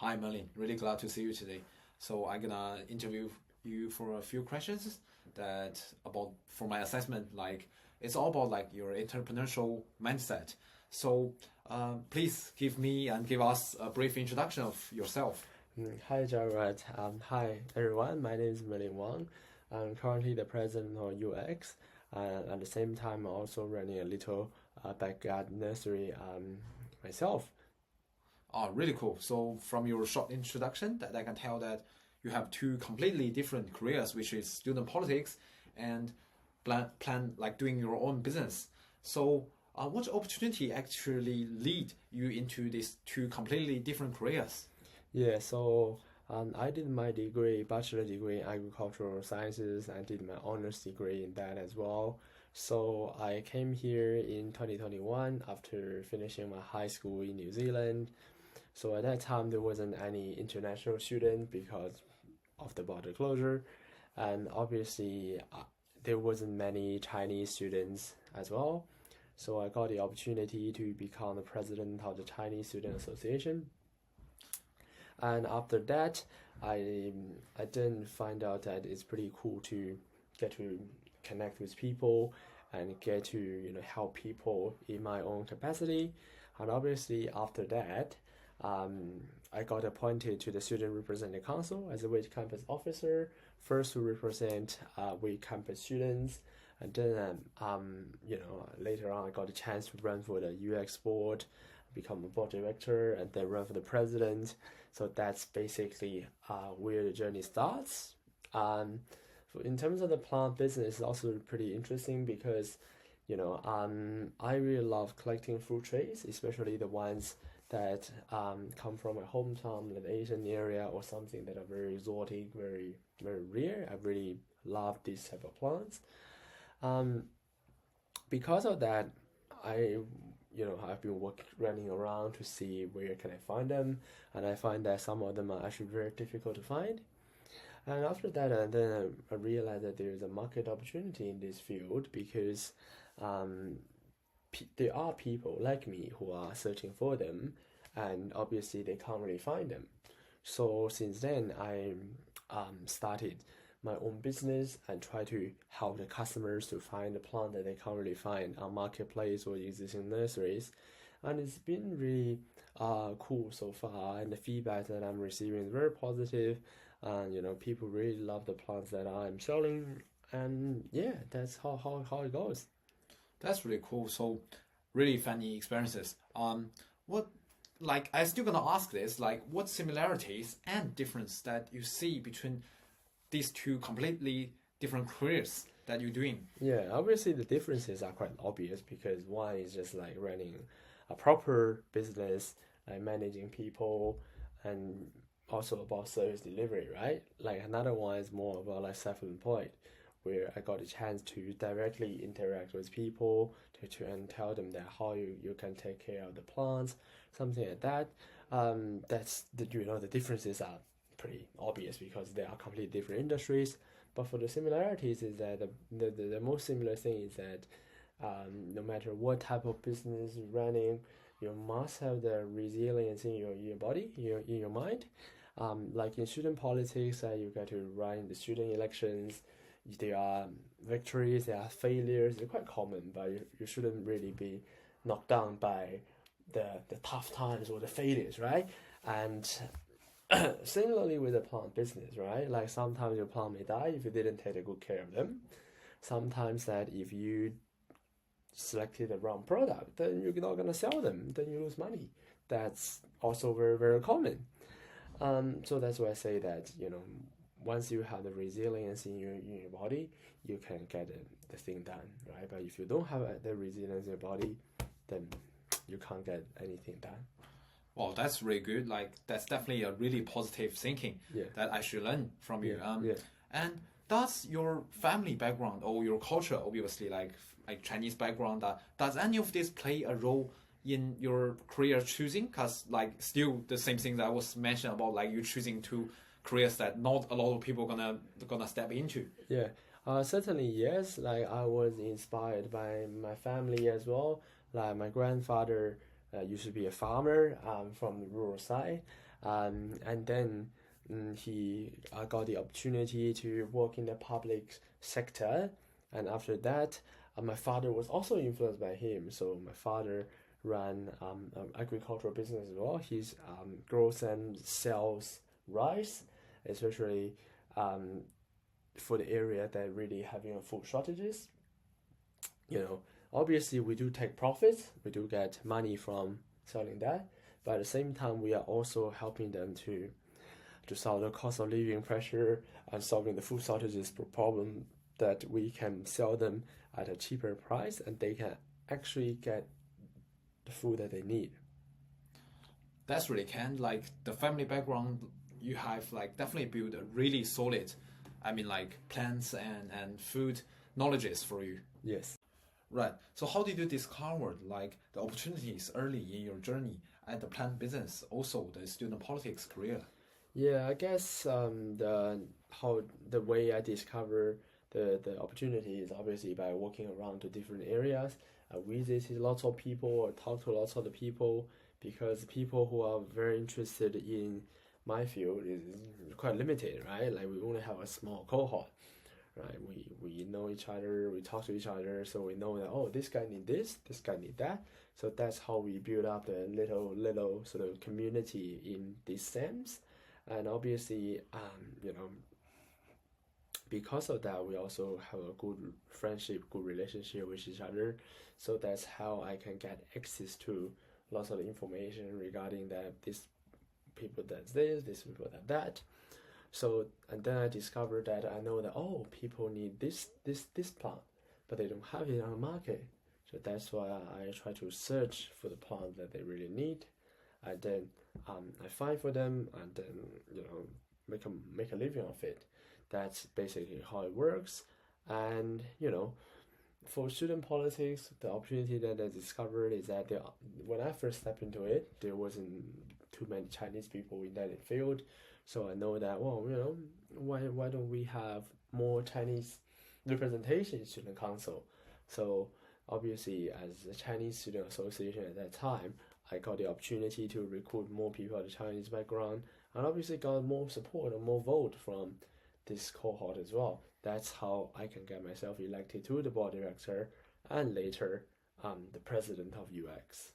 Hi Merlin, really glad to see you today. So I'm gonna interview you for a few questions that about for my assessment. Like it's all about like your entrepreneurial mindset. So please give me and give us a brief introduction of yourself. Hi, Jared. Hi, everyone. My name is Merlin Wang. I'm currently the president of UX, and at the same time, I'm also running a little backyard nursery myself. Oh, really cool. So from your short introduction, that I can tell that you have two completely different careers, which is student politics and plan like doing your own business. So what opportunity actually lead you into these two completely different careers? Yeah, so I did my degree, bachelor degree in agricultural sciences, and did my honors degree in that as well. So I came here in 2021 after finishing my high school in New Zealand. So at that time, there wasn't any international student because of the border closure, and obviously there wasn't many Chinese students as well. So I got the opportunity to become the president of the Chinese Student Association, and after that, I I then find out that it's pretty cool to get to connect with people and get to help people in my own capacity. And obviously after that, I got appointed to the Student Representative Council as a WIT campus officer, first to represent WIT campus students, and then later on I got a chance to run for the UX board, become a board director, and then run for the president. So that's basically where the journey starts. Um, in terms of the plant business, it's also pretty interesting because I really love collecting fruit trees, especially the ones that come from a hometown, an Asian area, or something that are very exotic, very very rare. I really love these type of plants. Um, because of that, I I've been running around to see where can I find them, and I find that some of them are actually very difficult to find. And after that, and then I realized that there is a market opportunity in this field because um, there are people like me who are searching for them, and obviously they can't really find them. So since then, I started my own business and try to help the customers to find the plant that they can't really find on marketplace or existing nurseries, and it's been really cool so far. And the feedback that I'm receiving is very positive, and people really love the plants that I'm selling, and yeah, that's how it goes. That's really cool. So really funny experiences. What like I still gonna ask this, like what similarities and difference that you see between these two completely different careers that you're doing? Yeah, obviously the differences are quite obvious because one is just like running a proper business, like managing people, and also about service delivery, right? Like another one is more about like self-employed, where I got a chance to directly interact with people and tell them that how you can take care of the plants, something like that. That's the differences are pretty obvious because they are completely different industries. But for the similarities is that the most similar thing is that no matter what type of business you're running, you must have the resilience in your body, in your mind. Like in student politics, you get to run the student elections. There are victories, there are failures. They're quite common, but you shouldn't really be knocked down by the tough times or the failures, right? And similarly with the plant business, right? Like sometimes your plant may die if you didn't take good care of them. Sometimes that if you selected the wrong product, then you're not gonna sell them, then you lose money. That's also very, very common. So that's why I say that, once you have the resilience in your body, you can get the thing done, right? But if you don't have the resilience in your body, then you can't get anything done. Well, that's really good. Like that's definitely a really positive thinking Yeah, that I should learn from yeah, you. yeah. And does your family background or your culture, obviously like Chinese background, does any of this play a role in your career choosing? Cause like still the same thing that I was mentioned about like you choosing two careers that not a lot of people gonna step into. Yeah, certainly yes. Like I was inspired by my family as well. Like my grandfather used to be a farmer from the rural side, And then he got the opportunity to work in the public sector. And after that, my father was also influenced by him. So my father ran an agricultural business as well. He grows and sells rice, especially for the area that really having food shortages. Obviously we do take profits, we do get money from selling that, but at the same time we are also helping them to solve the cost of living pressure and solving the food shortages problem, that we can sell them at a cheaper price and they can actually get the food that they need. That's really can like the family background you have like definitely built a really solid, like plants and food knowledges for you. Yes. Right. So how did you discover like the opportunities early in your journey at the plant business, also the student politics career? Yeah, I guess the way I discover the opportunity is obviously by walking around to different areas. I visited lots of people or talked to lots of the people, because people who are very interested in my field is quite limited, right? Like we only have a small cohort, right? We know each other, we talk to each other, so we know that, oh, this guy need this guy need that. So that's how we build up the little sort of community in these SEMs. And obviously, because of that, we also have a good friendship, good relationship with each other. So that's how I can get access to lots of information regarding that this people does this people that. So, and then I discovered that I know that, oh, people need this plant, but they don't have it on the market. So that's why I try to search for the plant that they really need, and then I find for them, and then make a living of it. That's basically how it works. And for student politics, the opportunity that I discovered is that when I first stepped into it, there wasn't too many Chinese people in that field. So I know that, well, why don't we have more Chinese representation in student council? So obviously, as a Chinese student association at that time, I got the opportunity to recruit more people of the Chinese background, and obviously got more support and more vote from this cohort as well. That's how I can get myself elected to the board director and later the president of UX.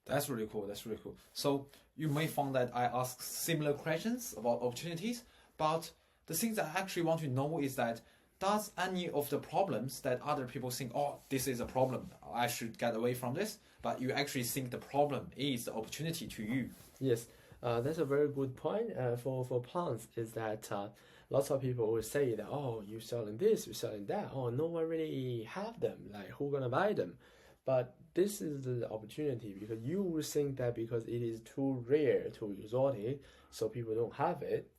That's really cool. That's really cool. So you may find that I ask similar questions about opportunities, but the things I actually want to know is that does any of the problems that other people think, oh, this is a problem, I should get away from this, but you actually think the problem is the opportunity to you? Yes, that's a very good point. For plants is that lots of people will say that, oh, you're selling this, you're selling that, oh, no one really have them, like who gonna buy them? But this is the opportunity, because you will think that because it is too rare, too exotic, so people don't have it.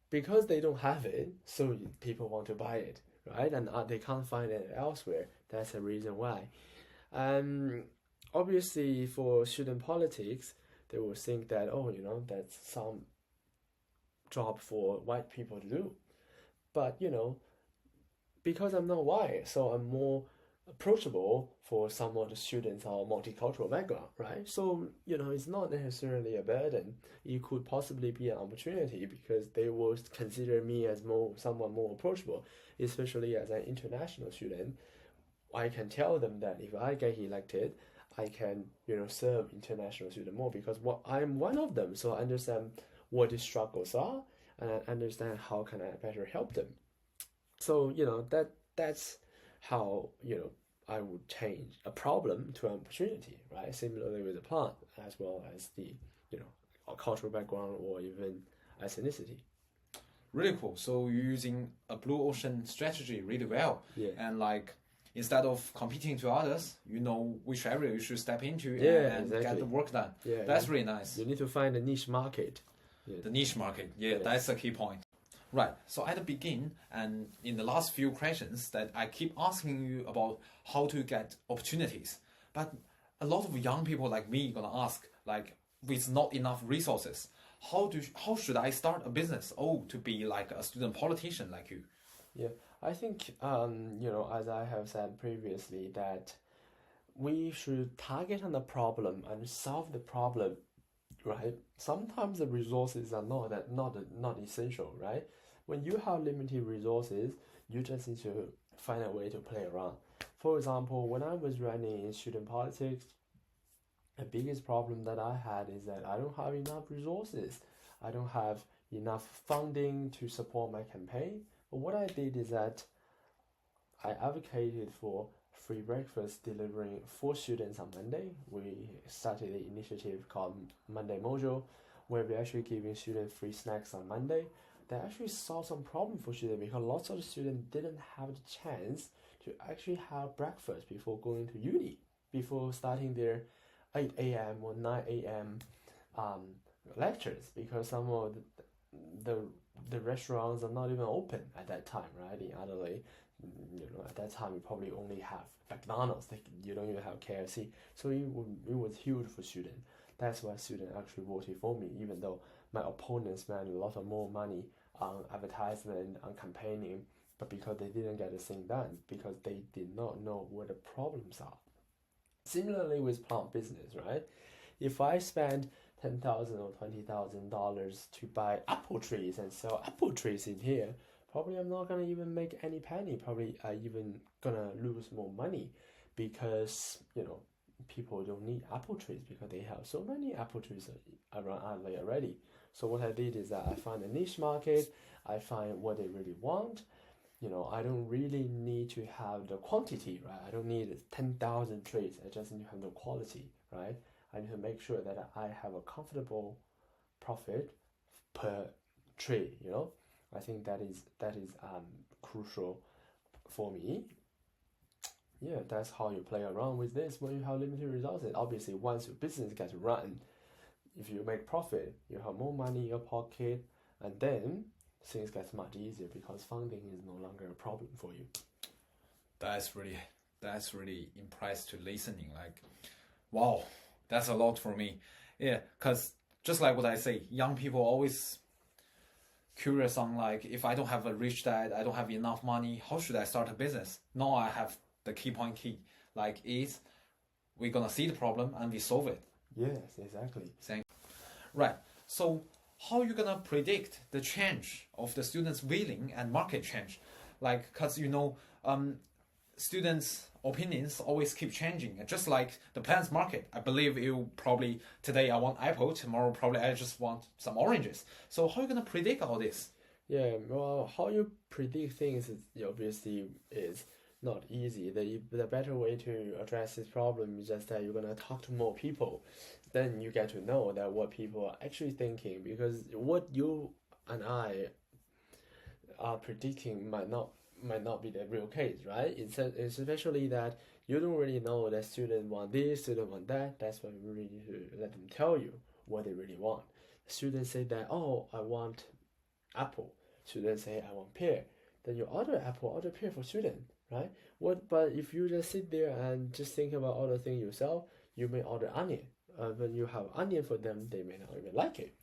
Because they don't have it, so people want to buy it, right? And they can't find it elsewhere. That's the reason why. Obviously, for student politics, they will think that, oh, that's some job for white people to do. But, because I'm not white, so I'm more approachable for some of the students of multicultural background, right? So, it's not necessarily a burden. It could possibly be an opportunity, because they will consider me as someone more approachable, especially as an international student. I can tell them that if I get elected, I can, serve international students more, because I'm one of them. So I understand what the struggles are, and I understand how can I better help them. So, that's how, I would change a problem to an opportunity, right? Similarly with the plant, as well as the, cultural background or even ethnicity. Really cool. So you're using a blue ocean strategy really well. Yeah. And instead of competing to others, you know which area you should step into and exactly. get the work done. Yeah, that's really nice. You need to find a niche market. Yeah. The niche market, that's the key point. Right, so at the beginning and in the last few questions that I keep asking you about how to get opportunities, but a lot of young people like me gonna ask, with not enough resources, how should I start a business? To be like a student politician like you. Yeah, I think as I have said previously, that we should target on the problem and solve the problem right? Sometimes the resources are not essential, right? When you have limited resources, you just need to find a way to play around. For example, when I was running in student politics, the biggest problem that I had is that I don't have enough resources. I don't have enough funding to support my campaign. But what I did is that I advocated for free breakfast delivering for students on Monday. We started an initiative called Monday Mojo, where we're actually giving students free snacks on Monday. That actually solved some problem for students because lots of the students didn't have the chance to actually have breakfast before going to uni, before starting their 8 a.m. or 9 a.m. Lectures, because some of the restaurants are not even open at that time, right? In Adelaide, at that time you probably only have McDonald's. You don't even have KFC. So it was huge for students. That's why students actually voted for me, even though my opponents spent a lot of more money on advertisement, on campaigning, but because they didn't get the thing done, because they did not know what the problems are. Similarly with plant business, right? If I spend $10,000 or $20,000 to buy apple trees and sell apple trees in here, probably I'm not gonna even make any penny. Probably I even gonna lose more money because people don't need apple trees because they have so many apple trees around Adelaide already. So what I did is that I found a niche market. I find what they really want. I don't really need to have the quantity, right? I don't need 10,000 trees. I just need to have the quality, right? I need to make sure that I have a comfortable profit per tree. I think that is crucial for me. Yeah, that's how you play around with this when you have limited resources. Obviously, once your business gets run, if you make profit, you have more money in your pocket, and then things get much easier because funding is no longer a problem for you. That's really impressed to listening. Like, wow, that's a lot for me. Yeah, because just like what I say, young people always curious on like, if I don't have a rich dad, I don't have enough money, how should I start a business? Now I have the key. Like, is we're gonna see the problem and we solve it. Yes, exactly. Right. So how you gonna predict the change of the students' willing and market change? Like, cause students' opinions always keep changing. Just like the plants market, I believe you probably today I want apple, tomorrow probably I just want some oranges. So how you gonna predict all this? Yeah, well, how you predict things is obviously is not easy. The better way to address this problem is just that you're gonna talk to more people. Then you get to know that what people are actually thinking, because what you and I are predicting might not be the real case, right? It's especially that you don't really know that students want this, students want that. That's why we really need to let them tell you what they really want. Students say that, oh, I want apple. Students say, I want pear. Then you order apple, order pear for student, right? But if you just sit there and just think about all the things yourself, you may order onion. When you have onion for them, they may not even like it.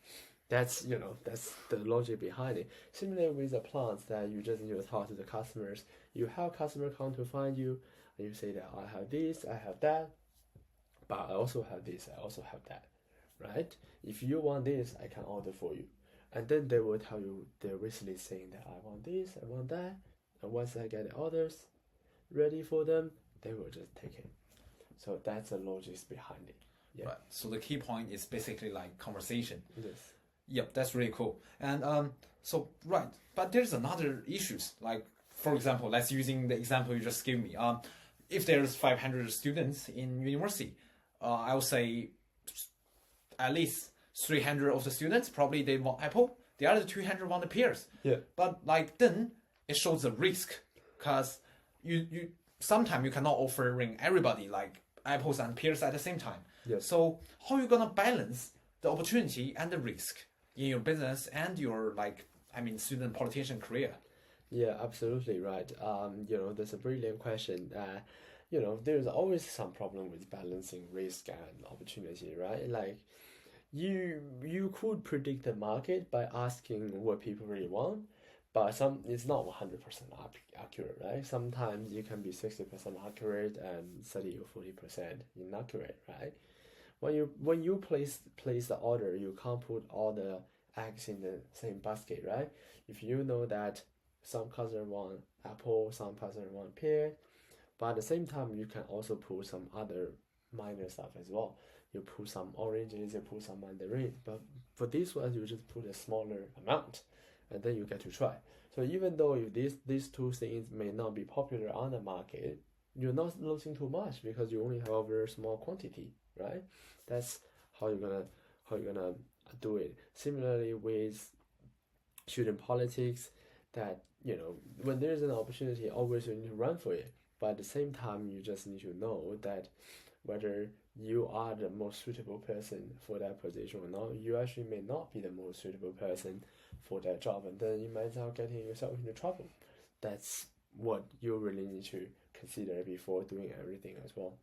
That's the logic behind it. Similarly with the plants, that you just need to talk to the customers. You have customer come to find you, and you say that I have this, I have that, but I also have this, I also have that, right? If you want this, I can order for you. And then they will tell you their wish list saying that I want this, I want that, and once I get the orders ready for them, they will just take it. So that's the logic behind it. Yeah. Right. So the key point is basically like conversation. Yes. Yep, that's really cool. And right, but there's another issues. Like, for example, let's using the example you just gave me. If there's 500 students in university, I would say at least 300 of the students probably they want apple. The other 200 want the pears. Yeah. But like then it shows the risk, because you sometimes you cannot offering everybody like apples and pears at the same time. Yes. So how you gonna balance the opportunity and the risk in your business and your student politician career? Yeah, absolutely right. That's a brilliant question. There's always some problem with balancing risk and opportunity, right? Like, you could predict the market by asking what people really want, but it's not 100% accurate, right? Sometimes you can be 60% accurate and 30 or 40% inaccurate, right? when you place the order, you can't put all the eggs in the same basket, right? If you know that some customer want apple, some customer want pear, but at the same time, you can also put some other minor stuff as well. You put some oranges, you put some mandarin, but for this one, you just put a smaller amount, and then you get to try. So even though if these two things may not be popular on the market, you're not losing too much because you only have a very small quantity, right? That's how you're gonna do it. Similarly with student politics, that when there's an opportunity, always you need to run for it. But at the same time, you just need to know that whether you are the most suitable person for that position or not, you actually may not be the most suitable person for that job, and then you might end up getting yourself into trouble. That's what you really need to consider before doing everything as well.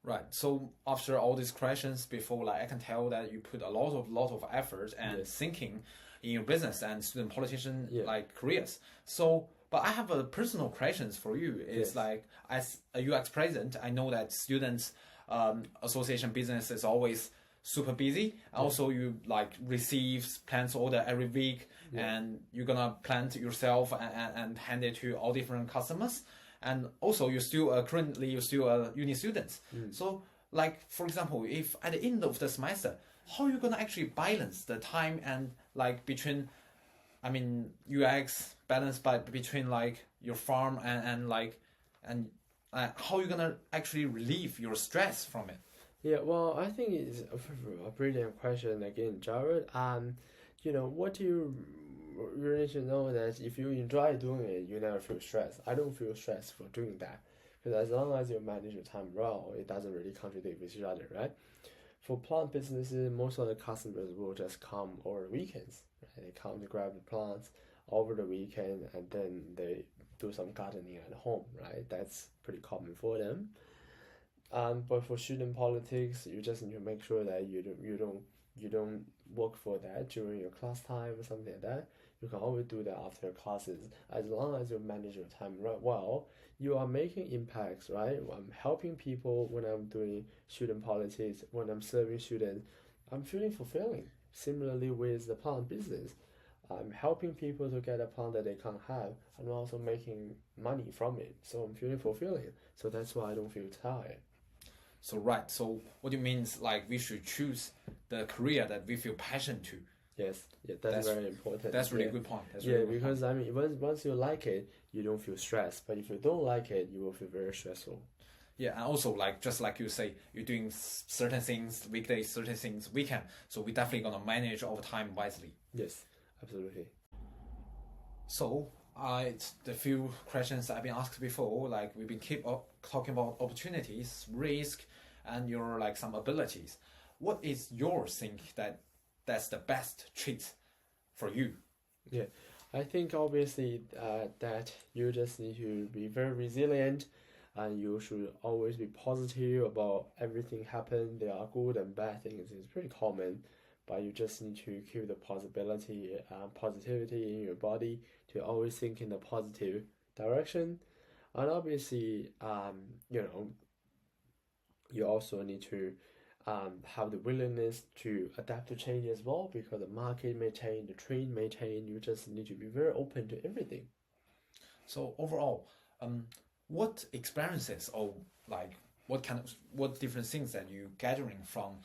Right. So after all these questions before, like I can tell that you put a lot of effort and Yes. thinking in your business and student politician Yeah. like careers. So, but I have a personal questions for you. It's Yes. like as a UX president, I know that students association business is always super busy. Also, you like receive plans order every week, and you're gonna plant yourself and hand it to all different customers. And also, currently you're still a uni student. So, like for example, if at the end of the semester, how you gonna actually balance the time and like between, I mean, UX balance between like your farm and how you gonna actually relieve your stress from it? Yeah, well, I think it's a brilliant question again, Jared. What you need to know that if you enjoy doing it, you never feel stressed. I don't feel stressed for doing that because as long as you manage your time well, it doesn't really contradict with each other, right? For plant businesses, most of the customers will just come over the weekends. Right? They come to grab the plants over the weekend and then they do some gardening at home, right? That's pretty common for them. But for student politics, you just need to make sure that you don't work for that during your class time or something like that. You can always do that after your classes. As long as you manage your time well, you are making impacts, right? I'm helping people when I'm doing student politics, when I'm serving students, I'm feeling fulfilling. Similarly with the plant business, I'm helping people to get a plant that they can't have. I'm also making money from it. So I'm feeling fulfilling. So that's why I don't feel tired. So right. So what do you mean is like we should choose the career that we feel passion to. Yes, yeah, that's very important. That's really Yeah. good point. That's Yeah, really good because point. I mean, once you like it, you don't feel stressed. But if you don't like it, you will feel very stressful. Yeah, and also like just like you say, you're doing certain things weekdays, certain things weekend. So we definitely gonna manage our time wisely. Yes, absolutely. So the few questions I've been asked before, like we've been talking about opportunities, risk, and your like some abilities. What is your think that's the best trait for you? Yeah, I think obviously that you just need to be very resilient, and you should always be positive about everything happen. There are good and bad things. It's pretty common, but you just need to keep the positivity in your body to always think in the positive direction. And obviously, you also need to have the willingness to adapt to change as well because the market may change, the trend may change. You just need to be very open to everything. So overall, what experiences or like what different things that you gathering from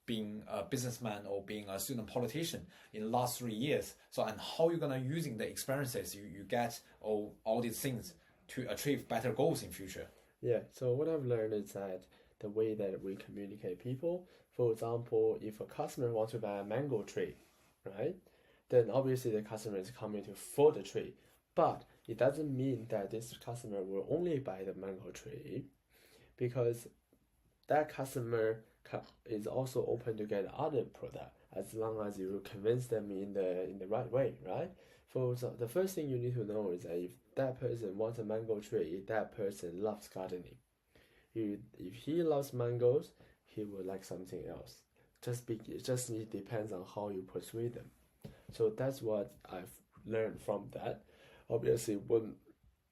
being a businessman or being a student politician in the last 3 years? So and how you gonna using the experiences you get or all these things to achieve better goals in future? Yeah, so what I've learned is that the way that we communicate people, for example, if a customer wants to buy a mango tree, right, then obviously the customer is coming to for the tree, but it doesn't mean that this customer will only buy the mango tree because that customer is also open to get other product as long as you convince them in the right way, right? So the first thing you need to know is that if that person wants a mango tree, that person loves gardening. If he loves mangoes, he will like something else. It depends on how you persuade them. So that's what I've learned from that. Obviously,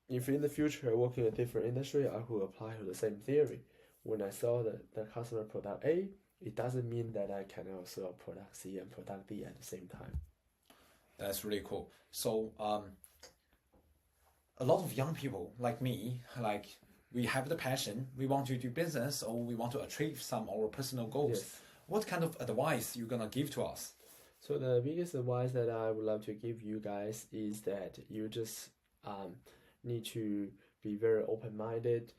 if in the future I work in a different industry, I will apply to the same theory. When I sell the customer product A, it doesn't mean that I can also product C and product D at the same time. That's really cool. So a lot of young people like me, like we have the passion, we want to do business or we want to achieve some of our personal goals. Yes. What kind of advice you gonna give to us? So the biggest advice that I would love to give you guys is that you just need to be very open-minded.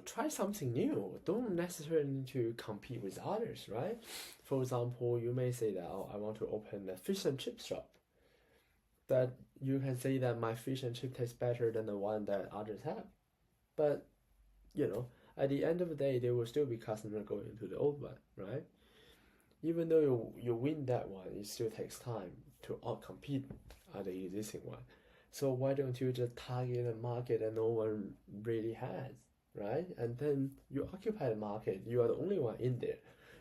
Try something new. Don't necessarily need to compete with others, right? For example, you may say that, oh, I want to open a fish and chip shop. That you can say that my fish and chip tastes better than the one that others have. But, at the end of the day, there will still be customers going to the old one, right? Even though you win that one, it still takes time to outcompete the existing one. So why don't you just target a market that no one really has, right? And then you occupy the market. You are the only one in there.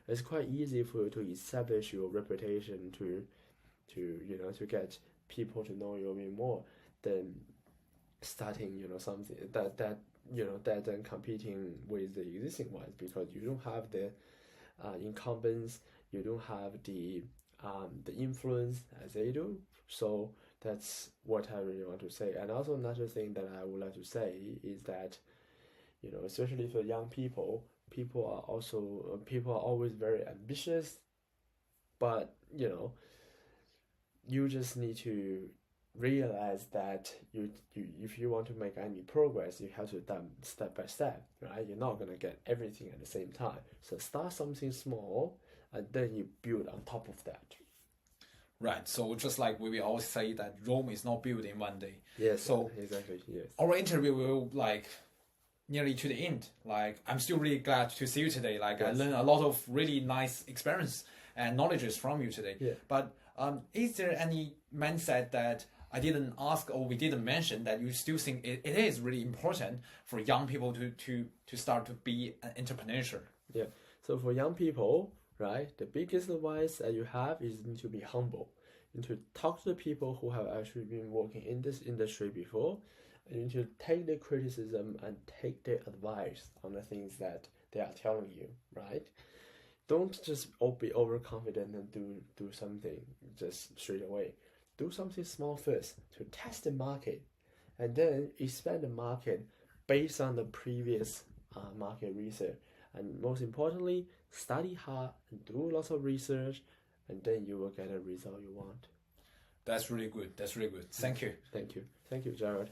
It's quite easy for you to establish your reputation to get people to know you a bit more than starting something that then competing with the existing ones, because you don't have the incumbents, you don't have the influence as they do. So that's what I really want to say. And also another thing that I would like to say is that especially for young people, people are always very ambitious, but you just need to realize that if you want to make any progress, you have to do step by step, right? You're not gonna get everything at the same time. So start something small, and then you build on top of that. Right. So just like we always say that Rome is not built in one day. Yes. So exactly. Yes. Our interview will nearly to the end. I'm still really glad to see you today. Yes. I learned a lot of really nice experience and knowledges from you today. Yeah. But is there any mindset that I didn't ask or we didn't mention that you still think it is really important for young people to start to be an entrepreneur? Yeah. So for young people, right, the biggest advice that you have is to be humble, and to talk to the people who have actually been working in this industry before, and you should take their criticism and take their advice on the things that they are telling you, right? Don't just be overconfident and do something just straight away. Do something small first to test the market, and then expand the market based on the previous market research. And most importantly, study hard and do lots of research, and then you will get a result you want. That's really good. Thank you. Thank you, Jared.